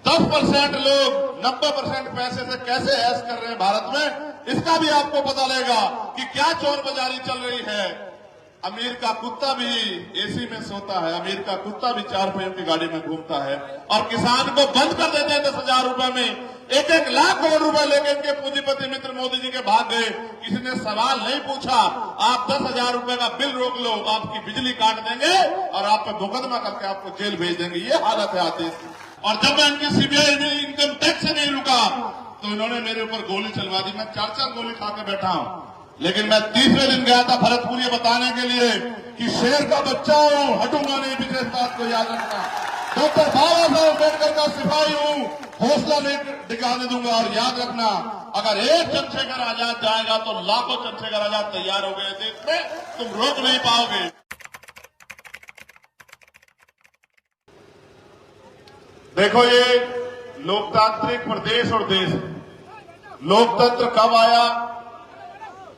10% लोग 90% पैसे से कैसे ऐश कर रहे हैं भारत में, इसका भी आपको पता लगेगा कि क्या चोर बाजारी चल रही है। अमीर का कुत्ता भी एसी में सोता है, अमीर का कुत्ता भी 4 पहियों की गाड़ी में घूमता है, और किसान को बंद कर देते हैं 10,000 रुपए में। 1-1 लाख करोड़ रुपए लेके इनके पूंजीपति मित्र मोदी जी के भाग गए। किसी ने सवाल नहीं पूछा, आप 10,000 रुपए का बिल रोक लो, आपकी बिजली काट देंगे और आप पे मुकदमा करके आपको जेल भेज देंगे। ये हालत है आज देश की। और जब मैं इनकी सीबीआई में इनकम टैक्स से नहीं रुका तो इन्होंने मेरे ऊपर गोली चलवा दी। मैं 4-4 गोली खा के बैठा हूं, लेकिन मैं 30वें दिन गया था भरतपुर ये बताने के लिए कि शेर का बच्चा हूं, हटूंगा नहीं। विशेष बात को याद रखना, डॉक्टर बाबा साहब अम्बेडकर का सिपाही हूं, हौसला नहीं दिखाने दूंगा। और याद रखना, अगर एक चंद्रशेखर आजाद जाएगा तो लाखों चंद्रशेखर आजाद तैयार हो गए देश में, तुम रोक नहीं पाओगे। देखो, ये लोकतांत्रिक प्रदेश और देश है। लोकतंत्र कब आया,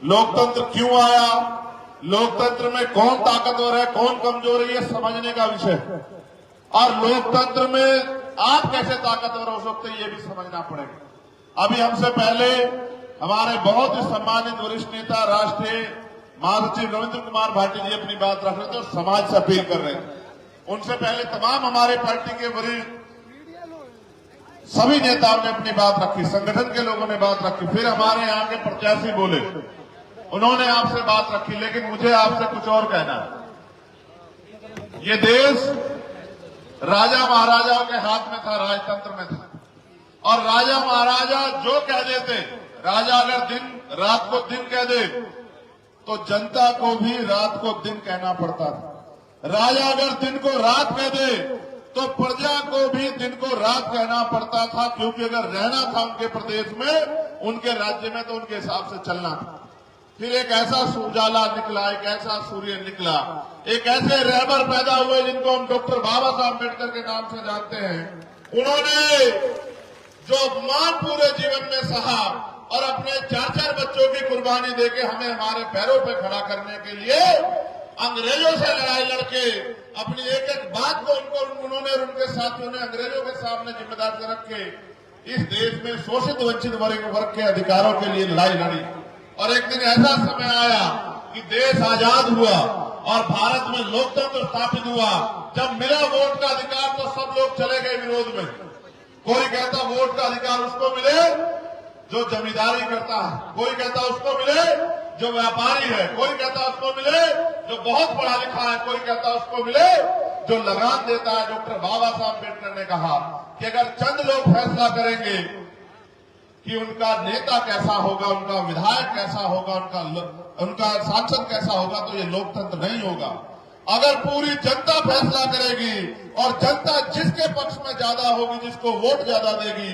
लोकतंत्र क्यों आया, लोकतंत्र में कौन ताकतवर है कौन कमजोर है, ये समझने का विषय है। और लोकतंत्र में आप कैसे ताकतवर हो सकते हैं, ये भी समझना पड़ेगा। अभी हमसे पहले हमारे बहुत ही सम्मानित वरिष्ठ नेता राष्ट्रीय महासचिव रविंद्र कुमार भाटी जी अपनी बात रख रहे थे और समाज से अपील कर रहे थे। उनसे पहले तमाम हमारे पार्टी के वरिष्ठ सभी नेताओं ने अपनी बात रखी, संगठन के लोगों ने बात रखी, फिर हमारे यहाँ के प्रत्याशी बोले, उन्होंने आपसे बात रखी। लेकिन मुझे आपसे कुछ और कहना है। ये देश राजा महाराजाओं के हाथ में था, राजतंत्र में था, और राजा महाराजा जो कह देते, राजा अगर रात को दिन कह दे तो जनता को भी रात को दिन कहना पड़ता था। राजा अगर दिन को रात कह दे तो प्रजा को भी दिन को रात कहना पड़ता था, क्योंकि अगर रहना था उनके प्रदेश में, उनके राज्य में, तो उनके हिसाब से चलना था। फिर एक ऐसा उजाला निकला, एक ऐसा सूर्य निकला, एक ऐसे रहबर पैदा हुए जिनको हम डॉक्टर बाबा साहब अम्बेडकर के नाम से जानते हैं। उन्होंने जो अपमान पूरे जीवन में सहा और अपने 4-4 बच्चों की कुर्बानी देके हमें हमारे पैरों पे खड़ा करने के लिए अंग्रेजों से लड़ाई लड़के अपनी एक-एक बात को उन्होंने और उनके साथियों ने अंग्रेजों के सामने जिम्मेदार रख के इस देश में शोषित वंचित वर्ग के अधिकारों के लिए लड़ाई लड़ी। और एक दिन ऐसा समय आया कि देश आजाद हुआ और भारत में लोकतंत्र स्थापित हुआ। जब मिला वोट का अधिकार तो सब लोग चले गए विरोध में। कोई कहता वोट का अधिकार उसको मिले जो जमींदारी करता है, कोई कहता उसको मिले जो व्यापारी है, कोई कहता उसको मिले जो बहुत पढ़ा लिखा है, कोई कहता उसको मिले जो लगान देता है। डॉक्टर बाबा साहब अम्बेडकर ने कहा कि अगर चंद लोग फैसला करेंगे कि उनका नेता कैसा होगा, उनका विधायक कैसा होगा, उनका सांसद कैसा होगा, तो ये लोकतंत्र नहीं होगा। अगर पूरी जनता फैसला करेगी और जनता जिसके पक्ष में ज्यादा होगी, जिसको वोट ज्यादा देगी,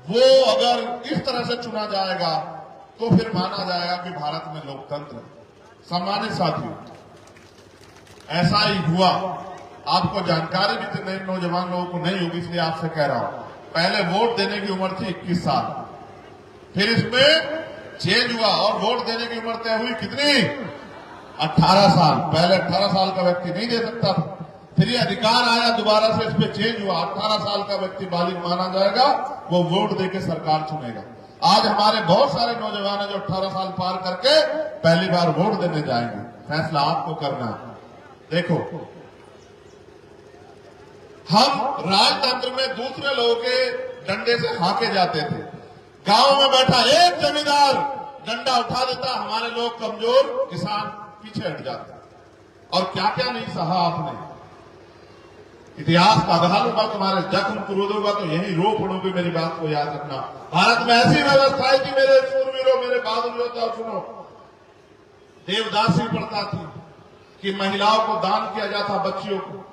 वो अगर इस तरह से चुना जाएगा तो फिर माना जाएगा कि भारत में लोकतंत्र है। सम्मानित साथियों, ऐसा ही हुआ। आपको जानकारी भी तो नए नौजवान लोगों को नहीं होगी, इसलिए आपसे कह रहा हूं। पहले वोट देने की उम्र थी 21 साल, फिर इसमें चेंज हुआ और वोट देने की उम्र तय हुई कितनी, 18 साल। पहले 18 साल का व्यक्ति नहीं दे सकता था, फिर ये अधिकार आया, दोबारा से इस पे चेंज हुआ। 18 साल का व्यक्ति बालिग माना जाएगा, वो वोट देके सरकार चुनेगा। आज हमारे बहुत सारे नौजवान हैं जो 18 साल पार करके पहली बार वोट देने जाएंगे। फैसला आपको करना है। देखो, हम राजतंत्र में दूसरे लोगों के डंडे से हाके जाते थे। गांव में बैठा एक जमींदार डंडा उठा देता, हमारे लोग कमजोर किसान पीछे हट जाते। और क्या क्या नहीं सहा आपने। इतिहास का आधार होगा, तुम्हारे जख्म क्रोध होगा तो यही रो पड़ोगे। मेरी बात को याद रखना। भारत में ऐसी व्यवस्था है कि मेरे सूरवीरों, मेरे बहादुर योद्धाओं, सुनो, देवदासी प्रथा थी कि महिलाओं को दान किया जाता, बच्चियों को,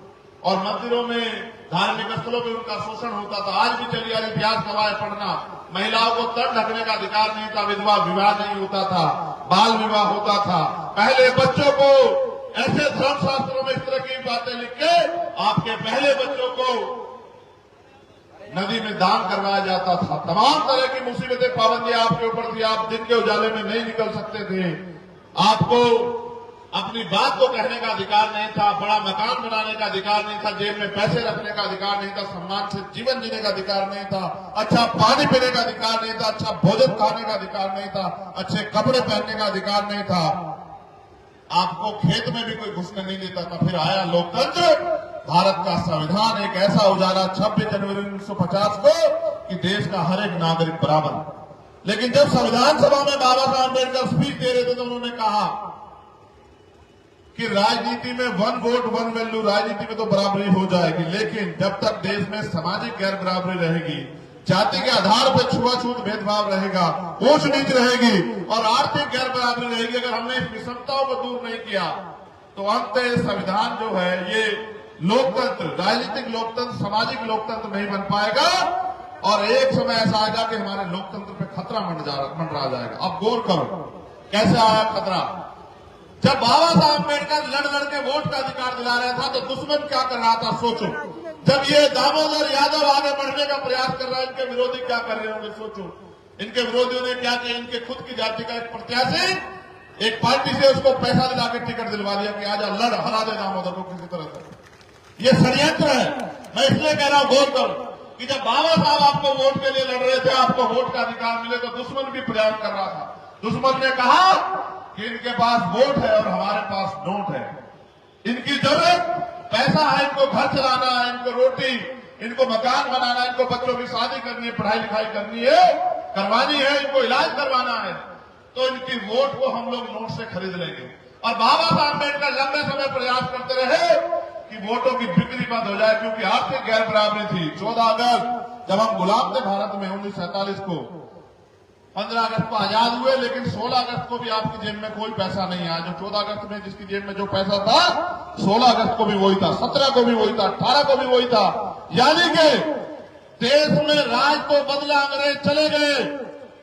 और मंदिरों में धार्मिक स्थलों पर उनका शोषण होता था। आज भी चलिए इतिहास गवाह पढ़ना, महिलाओं को तन ढकने का अधिकार नहीं था, विधवा विवाह नहीं होता था, बाल विवाह होता था। पहले बच्चों को ऐसे धर्मशास्त्रों में इस तरह की बातें लिख के आपके पहले बच्चों को नदी में दान करवाया जाता था। तमाम तरह की मुसीबतें, पाबंदियां आपके ऊपर थी। आप दिन के उजाले में नहीं निकल सकते थे। आपको अपनी बात को कहने का अधिकार नहीं था, बड़ा मकान बनाने का अधिकार नहीं था, जेब में पैसे रखने का अधिकार नहीं था, सम्मान से जीवन जीने का अधिकार नहीं था, अच्छा पानी पीने का अधिकार नहीं था, अच्छा भोजन खाने का अधिकार नहीं था, अच्छे कपड़े पहनने का अधिकार नहीं था, आपको खेत में भी कोई घुसने नहीं देता था। फिर आया लोकतंत्र, भारत का संविधान एक ऐसा उजाला 26 जनवरी 1950 को कि देश का हर एक नागरिक बराबर। लेकिन जब संविधान सभा में बाबा साहब अम्बेडकर स्पीच दे रहे थे तो उन्होंने कहा कि राजनीति में वन वोट वन वैल्यू, राजनीति में तो बराबरी हो जाएगी, लेकिन जब तक देश में सामाजिक गैर बराबरी रहेगी, जाति के आधार पर छुआछूत भेदभाव रहेगा, ऊंच नीच रहेगी और आर्थिक गैर बराबरी रहेगी, अगर हमने इस विषमताओं को दूर नहीं किया तो अंततः संविधान जो है ये लोकतंत्र, राजनीतिक लोकतंत्र, सामाजिक लोकतंत्र नहीं बन पाएगा और एक समय ऐसा आएगा कि हमारे लोकतंत्र पे खतरा मंडरा जाएगा। अब गौर करो कैसे आया खतरा। जब बाबा साहब अम्बेडकर लड़ के वोट का अधिकार दिला रहा था तो दुश्मन क्या कर रहा था, सोचो। जब ये दामोदर यादव आगे बढ़ने का प्रयास कर रहा है, इनके विरोधी क्या कर रहे होंगे, सोचो। इनके विरोधियों ने क्या किया, इनके खुद की जाति का एक प्रत्याशी एक पार्टी से उसको पैसा दिला के टिकट दिलवा दिया कि आजा लड़, हरा दे दामोदर को किसी तरह से। ये षड्यंत्र है। मैं इसलिए कह रहा हूं गौर करो कि जब बाबा साहब आपको वोट के लिए लड़ रहे थे, आपको वोट का अधिकार मिले तो दुश्मन भी प्रयास कर रहा था। दुश्मन ने कहा कि इनके पास वोट है और हमारे पास नोट है, इनकी जरूरत पैसा है, इनको घर चलाना है, इनको रोटी, इनको मकान बनाना है, इनको बच्चों की शादी करनी है, पढ़ाई लिखाई करनी है, करवानी है, इनको इलाज करवाना है, तो इनकी वोट को हम लोग नोट से खरीद लेंगे। और बाबा साहब अम्बेडकर लंबे समय प्रयास करते रहे कि वोटों की बिक्री बंद हो जाए, क्योंकि आर्थिक गैर बराबरी थी। 14 अगस्त जब हम गुलाम थे भारत में 1947 को, 15 अगस्त को आजाद हुए, लेकिन 16 अगस्त को भी आपकी जेब में कोई पैसा नहीं आया। जो 14 अगस्त में जिसकी जेब में जो पैसा था, 16 अगस्त को भी वही था, 17 को भी वही था, 18 को भी वही था। यानी कि देश में राज तो बदला, अंग्रेज चले गए,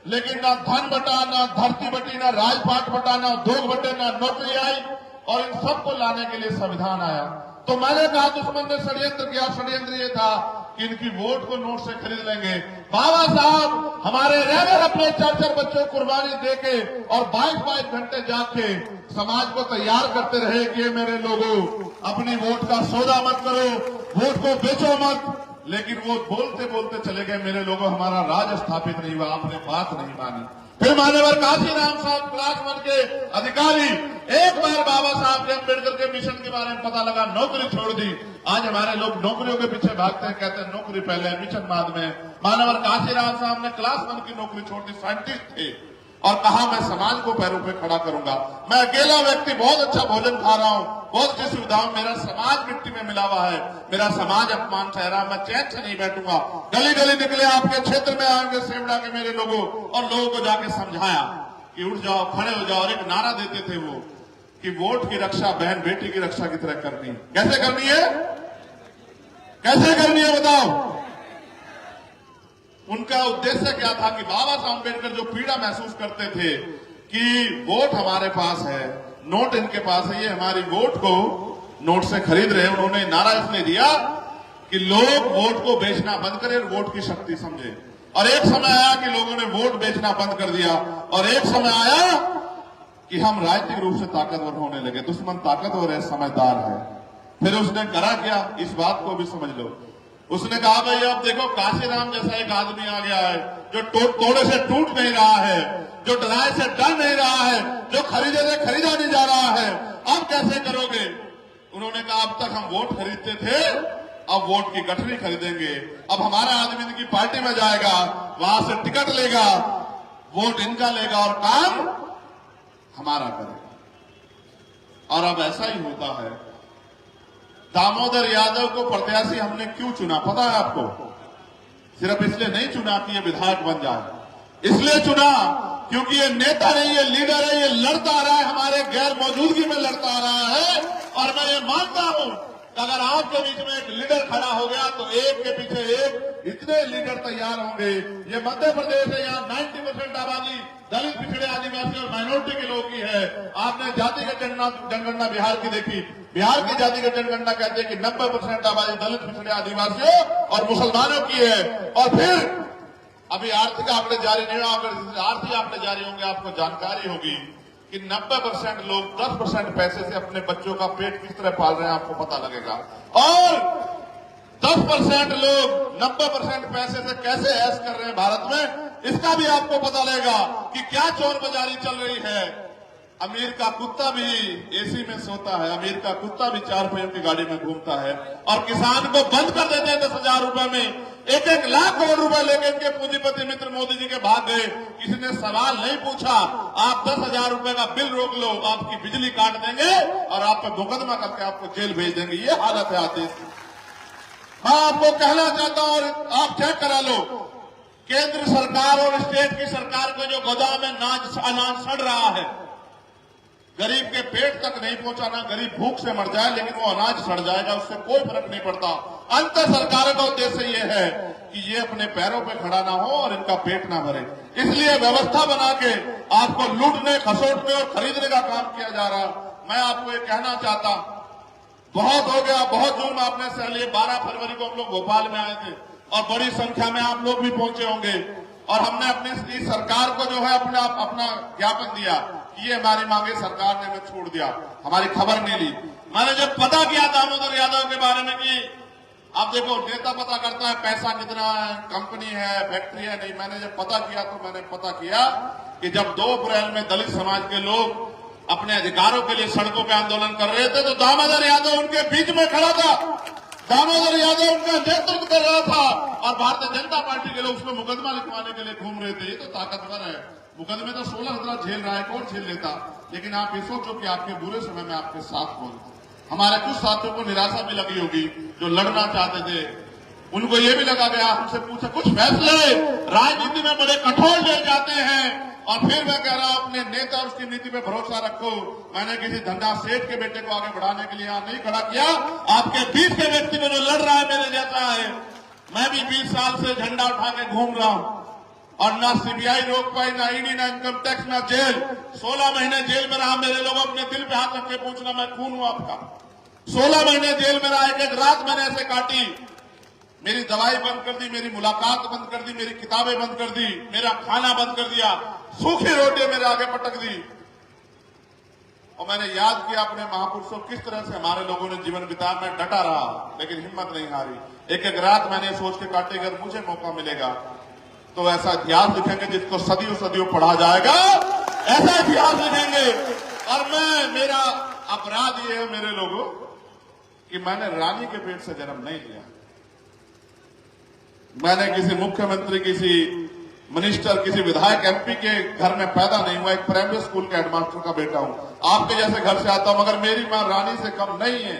लेकिन ना धन बटा, ना धरती बटी, ना राजपाट बटा, ना उद्योग बटे, ना नौकरी आई, और इन सबको लाने के लिए संविधान आया। तो मैंने कहा दुश्मन ने षड्यंत्र किया। षड्यंत्र ये था कि इनकी वोट को नोट से खरीद लेंगे। बाबा साहब हमारे रहकर अपने 4-4 बच्चों को कुर्बानी देके और 22-22 घंटे जाग के समाज को तैयार करते रहे कि मेरे लोगों, अपनी वोट का सौदा मत करो, वोट को बेचो मत। लेकिन वो बोलते बोलते चले गए, मेरे लोगों हमारा राज स्थापित नहीं हुआ, आपने बात नहीं मानी। फिर मान्यवर काशीराम साहब क्लास 1 के अधिकारी, एक बार बाबा साहब के अम्बेडकर के मिशन के बारे में पता लगा, नौकरी छोड़ दी। आज हमारे लोग नौकरियों के पीछे भागते हैं, कहते हैं नौकरी पहले मिशन बाद में। मान्यवर काशीराम साहब ने क्लास 1 की नौकरी छोड़ दी, साइंटिस्ट थे, और कहा मैं समाज को पैरों पे खड़ा करूंगा। मैं अकेला व्यक्ति बहुत अच्छा भोजन खा रहा हूं, बहुत अच्छी सुविधाओं, मेरा समाज मिट्टी में मिला हुआ है, मेरा समाज अपमान सह रहा, मैं चैन से नहीं बैठूंगा। गली गली निकले, आपके क्षेत्र में आएंगे सेवड़ा के मेरे लोगों, और लोगों को जाके समझाया कि उठ जाओ, खड़े हो जाओ। और एक नारा देते थे वो कि वोट की रक्षा बहन बेटी की रक्षा की तरह करनी है। कैसे करनी है, कैसे करनी है बताओ। उनका उद्देश्य क्या था कि बाबा साहब अम्बेडकर जो पीड़ा महसूस करते थे कि वोट हमारे पास है, नोट इनके पास है, ये हमारी वोट को नोट से खरीद रहे हैं। उन्होंने नारा इसने दिया कि लोग वोट को बेचना बंद करें, वोट की शक्ति समझे। और एक समय आया कि लोगों ने वोट बेचना बंद कर दिया, और एक समय आया कि हम राजनीतिक रूप से ताकतवर होने लगे। दुश्मन ताकतवर है, समझदार है। फिर उसने करा क्या, इस बात को भी समझ लो। उसने कहा भाई अब देखो काशीराम जैसा एक आदमी आ गया है जो तोड़े से टूट नहीं रहा है, जो डराए से डर नहीं रहा है, जो खरीदे से खरीदा नहीं जा रहा है, अब कैसे करोगे। उन्होंने कहा अब तक हम वोट खरीदते थे, अब वोट की गठरी खरीदेंगे। अब हमारा आदमी इनकी पार्टी में जाएगा, वहां से टिकट लेगा, वोट इनका लेगा और काम हमारा करेगा। और अब ऐसा ही होता है। दामोदर यादव को प्रत्याशी हमने क्यों चुना पता है आपको? सिर्फ इसलिए नहीं चुना कि ये विधायक बन जाए, इसलिए चुना क्योंकि ये नेता नहीं, ये लीडर है, ये लड़ता आ रहा है, हमारे गैर मौजूदगी में लड़ता आ रहा है। और मैं ये मानता हूं कि अगर आपके बीच में एक लीडर खड़ा हो गया तो एक के पीछे एक इतने लीडर तैयार होंगे। ये मध्य प्रदेश है, यहाँ 90% आबादी दलित, पिछड़े, आदिवासी और माइनॉरिटी के लोग की है। आपने जातिगत जनगणना बिहार की देखी, बिहार की जातिगत जनगणना कहते हैं कि 90% आबादी दलित, पिछड़े, आदिवासियों और मुसलमानों की है। और फिर अभी आर्थिक आंकड़े जारी नहीं, अगर आर्थिक आंकड़े जारी होंगे आपको जानकारी होगी कि 90% लोग 10% पैसे से अपने बच्चों का पेट किस तरह पाल रहे हैं, आपको पता लगेगा। और 10% लोग 90% पैसे से कैसे ऐश कर रहे हैं भारत में, इसका भी आपको पता लगेगा कि क्या चोर बाजारी चल रही है। अमीर का कुत्ता भी एसी में सोता है, अमीर का कुत्ता भी 4 पहियों की गाड़ी में घूमता है, और किसान को बंद कर देते हैं 10,000 रुपए में। 1-1 लाख करोड़ रुपए लेके इनके पूंजीपति मित्र मोदी जी के भाग गए। किसी ने सवाल नहीं पूछा, आप 10,000 रुपए का बिल रोक लो, आपकी बिजली काट देंगे और आप पे मुकदमा करके आपको जेल भेज देंगे। ये हालत है आज देश की। मैं आपको कहना चाहता हूं, और आप चेक करा लो, केंद्र सरकार और स्टेट की सरकार को जो गोदाम में अनाज सड़ रहा है, गरीब के पेट तक नहीं पहुंचाना, गरीब भूख से मर जाए लेकिन वो अनाज सड़ जाएगा, उससे कोई फर्क नहीं पड़ता। अंत सरकार का उद्देश्य ये है कि ये अपने पैरों पे खड़ा ना हो और इनका पेट ना भरे, इसलिए व्यवस्था बना के आपको लूटने, खसोटने और खरीदने का काम किया जा रहा। मैं आपको ये कहना चाहता, बहुत हो गया, बहुत जुर्म आपने सह लिए। 12 फरवरी को हम लोग भोपाल में आए थे और बड़ी संख्या में आप लोग भी पहुंचे होंगे, और हमने अपनी इस सरकार को जो है अपना ज्ञापन दिया कि ये हमारी मांगे सरकार ने हमें छोड़ दिया, हमारी खबर नहीं ली। मैंने जब पता किया दामोदर यादव के बारे में कि आप देखो नेता पता करता है पैसा कितना है, कंपनी है, फैक्ट्री है, नहीं, मैंने जब पता किया तो मैंने पता किया कि जब 2 अप्रैल में दलित समाज के लोग अपने अधिकारों के लिए सड़कों पर आंदोलन कर रहे थे तो दामोदर यादव उनके बीच में खड़ा था, दामोदर यादव उनका नेतृत्व कर रहा था, और भारतीय जनता पार्टी के लोग उसमें मुकदमा लिखवाने के लिए घूम रहे थे। ये तो ताकतवर है, मुकदमे तो 16 झेल रहा है, कौन झेल लेता। लेकिन आप ये सोचो कि आपके बुरे समय में आपके साथ कौन। हमारे कुछ साथियों को निराशा भी लगी होगी जो लड़ना चाहते थे, उनको ये भी लगा गया, हमसे पूछा कुछ फैसले राजनीति में बड़े कठोर ले जाते हैं, और फिर मैं कह रहा हूं अपने नेता और उसकी नीति पे भरोसा रखो। मैंने किसी धंधा सेठ के बेटे को आगे बढ़ाने के लिए यहां नहीं खड़ा किया, आपके बीच के व्यक्ति को जो लड़ रहा है मेरे जैसा है। मैं भी 20 साल से झंडा उठा के घूम रहा हूं, और ना सीबीआई रोक पाई, ना ईडी, ना इनकम टैक्स, ना जेल। 16 महीने जेल में रहा। मेरे लोग अपने दिल पे हाथ रख के पूछना, मैं खून हूं आपका। 16 महीने जेल में रहा, एक रात मैंने ऐसे काटी, मेरी दवाई बंद कर दी, मेरी मुलाकात बंद कर दी, मेरी किताबें बंद कर दी, मेरा खाना बंद कर दिया, सूखी रोटी मेरे आगे पटक दी। और मैंने याद किया अपने महापुरुषों किस तरह से हमारे लोगों ने जीवन बिताया। मैं डटा रहा लेकिन हिम्मत नहीं हारी। एक रात मैंने सोच के काटी, अगर मुझे मौका मिलेगा तो ऐसा इतिहास लिखेंगे जिसको सदियों सदियों पढ़ा जाएगा, ऐसा इतिहास लिखेंगे। और मेरा अपराध ये है मेरे लोगों कि मैंने रानी के पेट से जन्म नहीं लिया। मैंने किसी मुख्यमंत्री, किसी मिनिस्टर, किसी विधायक, एमपी के घर में पैदा नहीं हुआ। एक प्राइमरी स्कूल के हेडमास्टर का बेटा हूं, आपके जैसे घर से आता हूं, मगर मेरी मां रानी से कम नहीं है।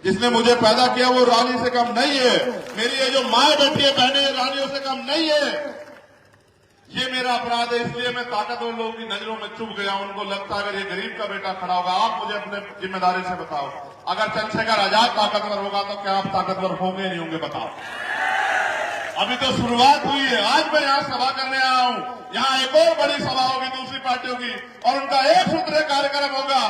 जिसने मुझे पैदा किया वो रानी से कम नहीं है। मेरी ये जो माए बैठी है, बहनें, रानियों से कम नहीं है। ये मेरा अपराध है, इसलिए मैं ताकतवर लोगों की नजरों में चुप गया। उनको लगता है अगर ये गरीब का बेटा खड़ा होगा। आप मुझे अपने जिम्मेदारी से बताओ, अगर चंद्रशेखर आजाद ताकतवर होगा तो क्या आप ताकतवर होंगे नहीं होंगे, बताओ। अभी तो शुरुआत हुई है। आज मैं यहाँ सभा करने आया हूँ, यहाँ एक और बड़ी सभा होगी दूसरी पार्टियों की, और उनका एक सूत्रीय कार्यक्रम होगा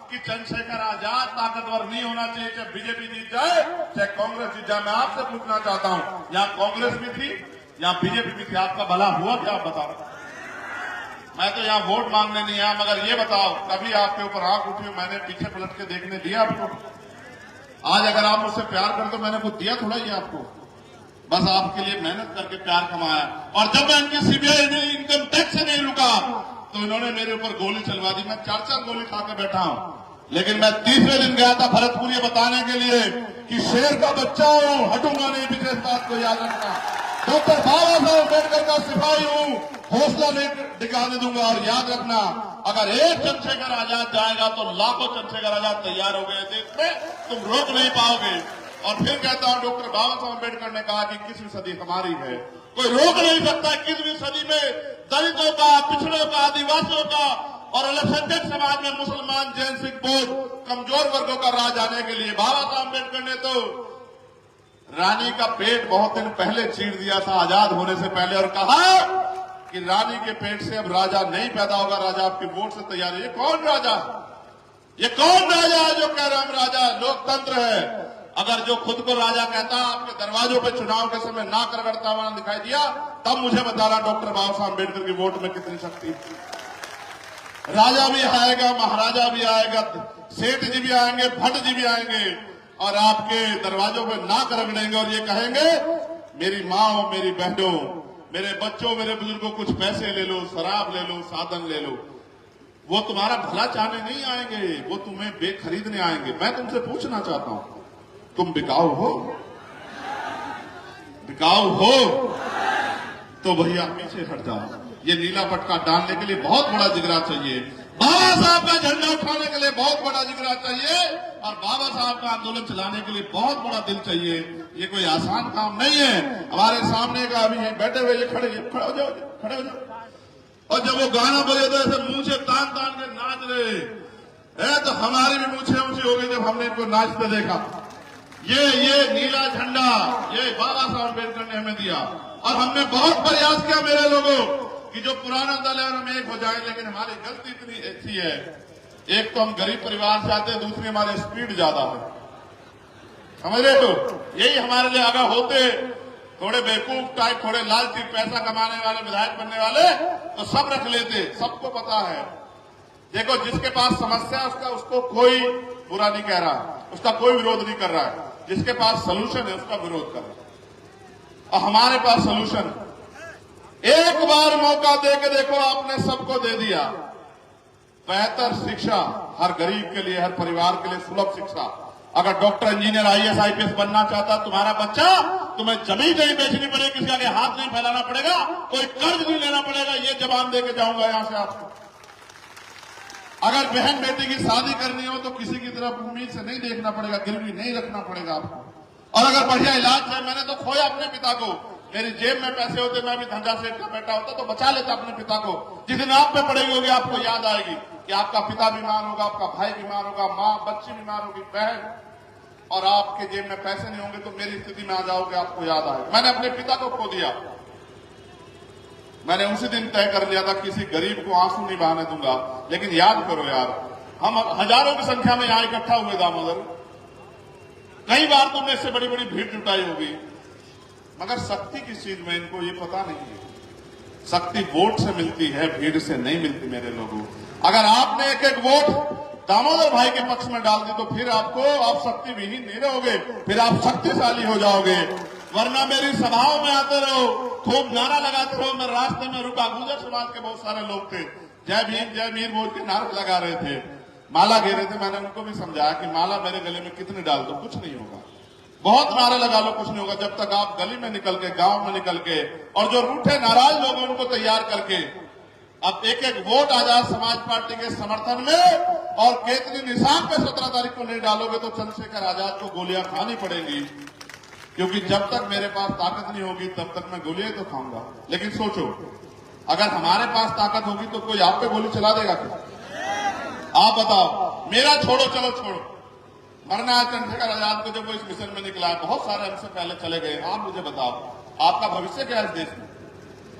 कि चंद्रशेखर आजाद ताकतवर नहीं होना चाहिए, चाहे बीजेपी जीत जाए चाहे कांग्रेस जीत जाए। मैं आपसे पूछना चाहता हूँ, यहाँ कांग्रेस भी थी, यहाँ बीजेपी भी थी, आपका भला हुआ क्या, आप बताओ। मैं तो यहाँ वोट मांगने नहीं आया, मगर ये बताओ कभी आपके ऊपर आंख उठी, मैंने पीछे पलट के देखने दिया आपको? आज अगर आप मुझसे प्यार करते तो मैंने कुछ दिया थोड़ा ही आपको, बस आपके लिए मेहनत करके प्यार कमाया। और जब मैं इनकी सीबीआई ने इनकम टैक्स से नहीं रुका तो इन्होंने मेरे ऊपर गोली चलवा दी। मैं 4-4 गोली खा के बैठा हूं, लेकिन मैं 30वें दिन गया था भरतपुर ये बताने के लिए कि शेर का बच्चा हूं, हटूंगा नहीं। विशेष बात को याद रखना, डॉक्टर बाबा साहब अम्बेडकर का सिपाही हूं, हौसला नहीं दिखाने दूंगा। और याद रखना, अगर एक चंद्रशेखर आजाद जाएगा तो लाखों चंद्रशेखर आजाद तैयार हो गए देश में, तुम रोक नहीं पाओगे। और फिर कहता हूं, डॉक्टर बाबा साहब अम्बेडकर ने कहा कि 21वीं सदी हमारी है, कोई रोक नहीं सकता। 21वीं सदी में दलितों का, पिछड़ों का, आदिवासियों का और अल्पसंख्यक समाज में मुसलमान, जैन, सिख, बौद्ध कमजोर वर्गों का राज आने के लिए बाबा साहब अम्बेडकर ने तो रानी का पेट बहुत दिन पहले चीर दिया था, आजाद होने से पहले, और कहा कि रानी के पेट से अब राजा नहीं पैदा होगा, राजा आपके वोट से तैयार है। ये कौन राजा, ये कौन राजा है जो कह रहा हम राजा? लोकतंत्र है। अगर जो खुद को राजा कहता आपके दरवाजों पे चुनाव के समय नाक रगड़ता हुआ दिखाई दिया, तब मुझे बताना डॉक्टर बाबा साहब अम्बेडकर की वोट में कितनी शक्ति थी। राजा भी आएगा, महाराजा भी आएगा, सेठ जी भी आएंगे, भट्ट जी भी आएंगे और आपके दरवाजों पे नाक रगड़ेंगे और ये कहेंगे मेरी माँ और मेरी बहनों, मेरे बच्चों, मेरे बुजुर्गों, कुछ पैसे ले लो, शराब ले लो, साधन ले लो। वो तुम्हारा भला चाहने नहीं आएंगे, वो तुम्हें बेखरीदने आएंगे। मैं तुमसे पूछना चाहता हूं, तुम बिकाऊ हो? बिकाऊ हो तो भैया पीछे हट जाओ। ये नीला पटका डालने के लिए बहुत बड़ा जिगरा चाहिए, बाबा साहब का झंडा उठाने के लिए बहुत बड़ा जिगरा चाहिए और बाबा साहब का आंदोलन चलाने के लिए बहुत बड़ा दिल चाहिए। ये कोई आसान काम नहीं है। हमारे सामने का अभी बैठे हुए ये खड़े हो जाओ, खड़े हो जाओ। और जब वो गाना बजे तो ऐसे मूंछे तान तान के नाच रहे तो हमारी भी मूंछे ऊंची हो गई जब हमने इनको नाचते देखा। ये नीला झंडा ये बाबा साहब अम्बेडकर ने हमें दिया और हमने बहुत प्रयास किया मेरे लोगों कि जो पुराना दल है हम एक हो जाए, लेकिन हमारी गलती इतनी अच्छी है। एक तो हम गरीब परिवार से आते हैं, दूसरी हमारे स्पीड ज्यादा है, समझ रहे हो? यही हमारे लिए अगर होते थोड़े बेवकूफ टाइप, थोड़े लालची पैसा कमाने वाले विधायक बनने वाले तो सब रख लेते। सबको पता है, देखो जिसके पास समस्या है उसको कोई बुरा नहीं कह रहा, उसका कोई विरोध नहीं कर रहा है। जिसके पास सलूशन है उसका विरोध कर रहा है। और हमारे पास सलूशन, एक बार मौका दे के देखो, आपने सबको दे दिया बेहतर शिक्षा हर गरीब के लिए, हर परिवार के लिए सुलभ शिक्षा। अगर डॉक्टर, इंजीनियर, आईएएस, आईपीएस बनना चाहता तुम्हारा बच्चा, तुम्हें जमीन नहीं बेचनी पड़ेगी, किसी आगे हाथ नहीं फैलाना पड़ेगा, कोई कर्ज नहीं लेना पड़ेगा। ये जवाब दे के जाऊंगा यहां से आपको। अगर बहन बेटी की शादी करनी हो तो किसी की तरफ उम्मीद से नहीं देखना पड़ेगा, गिरवी नहीं रखना पड़ेगा आपको। और अगर बढ़िया इलाज है, मैंने तो खोया अपने पिता को, मेरी जेब में पैसे होते, मैं भी धंधा सेठ का बेटा होता तो बचा लेता अपने पिता को। जिस दिन आप पे पड़ेगी होगी आपको याद आएगी कि आपका पिता बीमार होगा, आपका भाई बीमार होगा, माँ, बच्ची बीमार होगी, बहन, और आपके जेब में पैसे नहीं होंगे तो मेरी स्थिति में आ जाओगे, आपको याद आएगा। मैंने अपने पिता को खो दिया, मैंने उसी दिन तय कर लिया था किसी गरीब को आंसू नहीं बहाने दूंगा। लेकिन याद करो यार, हम हजारों की संख्या में यहां इकट्ठा हुए दामोदर, कई बार तुमने इससे बड़ी बड़ी भीड़ जुटाई होगी, मगर शक्ति किस चीज में इनको ये पता नहीं है। शक्ति वोट से मिलती है, भीड़ से नहीं मिलती मेरे लोगों। अगर आपने एक एक वोट दामोदर भाई के पक्ष में डाल दी तो फिर आप शक्ति विहीन नहीं रहोगे, फिर आप शक्तिशाली हो जाओगे। वरना मेरी सभाओं में आते रहो, खूब नारा लगाते रहो। मैं रास्ते में रुका, गुजर समाज के बहुत सारे लोग थे, जय भीम जय मीर बोल के नारे लगा रहे थे, माला घेरे थे। मैंने उनको भी समझाया कि माला मेरे गले में कितनी डाल दो, कुछ नहीं होगा, बहुत नारे लगा लो, कुछ नहीं होगा। जब तक आप गली में निकल के, गांव में निकल के, और जो रूठे नाराज लोग हैं उनको तैयार करके अब एक एक वोट आजाद समाज पार्टी के समर्थन में और केतली निशान पे 17 तारीख को नहीं डालोगे तो चंद्रशेखर आजाद को गोलियां खानी पड़ेगी। क्योंकि जब तक मेरे पास ताकत नहीं होगी तब तक मैं गोलियां तो खाऊंगा। लेकिन सोचो, अगर हमारे पास ताकत होगी तो कोई आप पे गोली चला देगा क्या? आप बताओ। मेरा छोड़ो, चलो छोड़ो, मरना है चंद्रशेखर आजाद को जब वो इस मिशन में निकला है, बहुत सारे हमसे पहले चले गए। आप मुझे बताओ, आपका भविष्य क्या है इस देश में?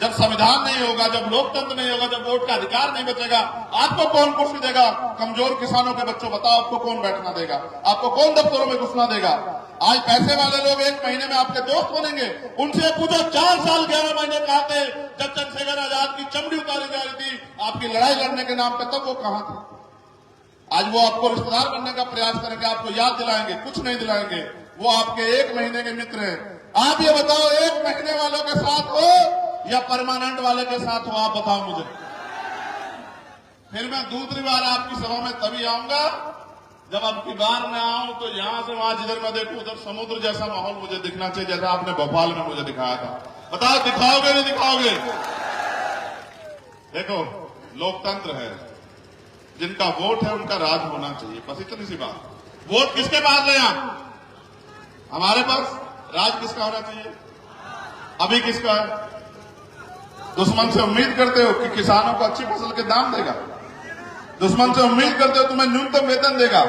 जब संविधान नहीं होगा, जब लोकतंत्र नहीं होगा, जब वोट का अधिकार नहीं बचेगा, आपको कौन कुर्सी देगा? कमजोर किसानों के बच्चों बताओ, आपको कौन बैठना देगा? आपको कौन दफ्तरों में घुसना देगा? आज पैसे वाले लोग 1 महीने में आपके दोस्त बनेंगे। उनसे पूछो 4 साल 11 महीने कहां थे जब चंद्रशेखर आजाद की चमड़ी उतारी जा रही थी आपकी लड़ाई लड़ने के नाम पर, तब वो कहां थे? आज वो आपको रिश्तेदार बनने का प्रयास करेंगे, आपको याद दिलाएंगे, कुछ नहीं दिलाएंगे। वो आपके 1 महीने के मित्र हैं। आप ये बताओ, 1 महीने वालों के साथ हो या परमानेंट वाले के साथ हो? आप बताओ मुझे। फिर मैं दूसरी बार आपकी सभा में तभी आऊंगा जब अब की बार मैं आऊं तो यहां से वहां जिधर मैं देखूं उधर समुद्र जैसा माहौल मुझे दिखना चाहिए, जैसा आपने भोपाल में मुझे दिखाया था। बताओ, दिखाओगे नहीं दिखाओगे? देखो, लोकतंत्र है, जिनका वोट है उनका राज होना चाहिए, बस इतनी सी बात। वोट किसके पास है? यहां हमारे पास। राज किसका होना चाहिए? अभी किसका है? दुश्मन से उम्मीद करते हो कि किसानों को अच्छी फसल के दाम देगा? दुश्मन से उम्मीद करते हो तुम्हें न्यूनतम वेतन देगा?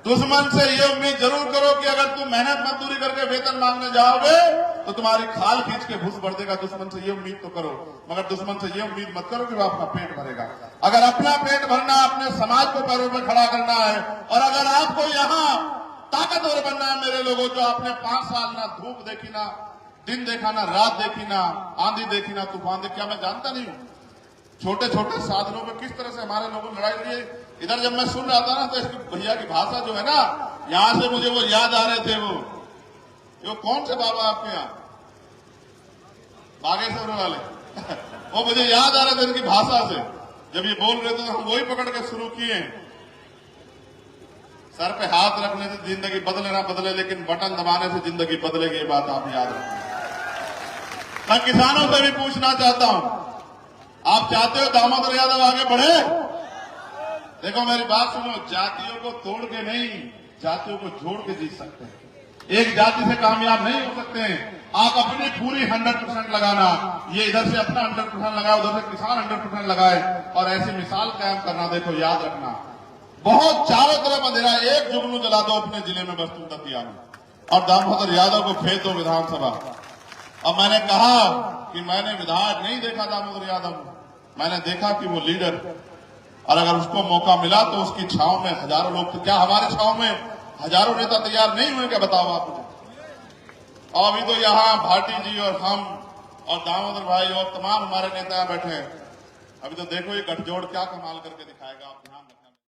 दुश्मन से ये उम्मीद जरूर करो कि अगर तुम मेहनत मजदूरी करके वेतन मांगने जाओगे तो तुम्हारी खाल खींच के भूस भर देगा। दुश्मन से ये उम्मीद तो करो, मगर दुश्मन से ये उम्मीद मत करो कि वो अपना पेट भरेगा। अगर अपना पेट भरना, अपने समाज को पैरों पर खड़ा करना है, और अगर आपको यहाँ ताकतवर बनना है मेरे लोगों, जो आपने 5 साल ना धूप देखी, ना दिन देखा, ना रात देखी, ना आंधी देखी, ना तूफान देखी, क्या मैं जानता नहीं हूं? छोटे छोटे साधनों में किस तरह से हमारे लोगों ने लड़ाई लड़ी। इधर जब मैं सुन रहा था ना तो इसकी भैया की भाषा जो है ना, यहां से मुझे वो याद आ रहे थे। वो कौन से बाबा आपके यहाँ बागेश्वर वाले वो मुझे याद आ रहे थे इनकी भाषा से। जब ये बोल रहे थे तो हम वही पकड़ के शुरू किए। सर पे हाथ रखने से जिंदगी बदले ना बदले, लेकिन बटन दबाने से जिंदगी बदलेगी, ये बात आप याद रखें। मैं किसानों से भी पूछना चाहता हूं, आप चाहते हो दामोदर यादव आगे बढ़े? देखो मेरी बात सुनो, जातियों को तोड़ के नहीं, जातियों को जोड़ के जीत सकते हैं। एक जाति से कामयाब नहीं हो सकते हैं। आप अपनी पूरी 100% लगाना, ये इधर से अपना 100% लगाए, उधर से किसान 100% लगाए और ऐसी मिसाल कायम करना। देखो याद रखना, बहुत चारों तरफ अंधेरा, एक जुगनू जला दो अपने जिले में बस तुम दतिया में, और दामोदर यादव को भेज दो विधानसभा। अब मैंने कहा कि मैंने विधायक नहीं देखा दामोदर यादव, मैंने देखा कि वो लीडर, और अगर उसको मौका मिला तो उसकी छाव में हजारों लोग, तो क्या हमारे छाव में हजारों नेता तैयार नहीं हुए? क्या बताओ आप मुझे। और अभी तो यहाँ भाटी जी और हम और दामोदर भाई और तमाम हमारे नेता बैठे हैं। अभी तो देखो ये गठजोड़ क्या कमाल करके दिखाएगा, आप ध्यान रखें।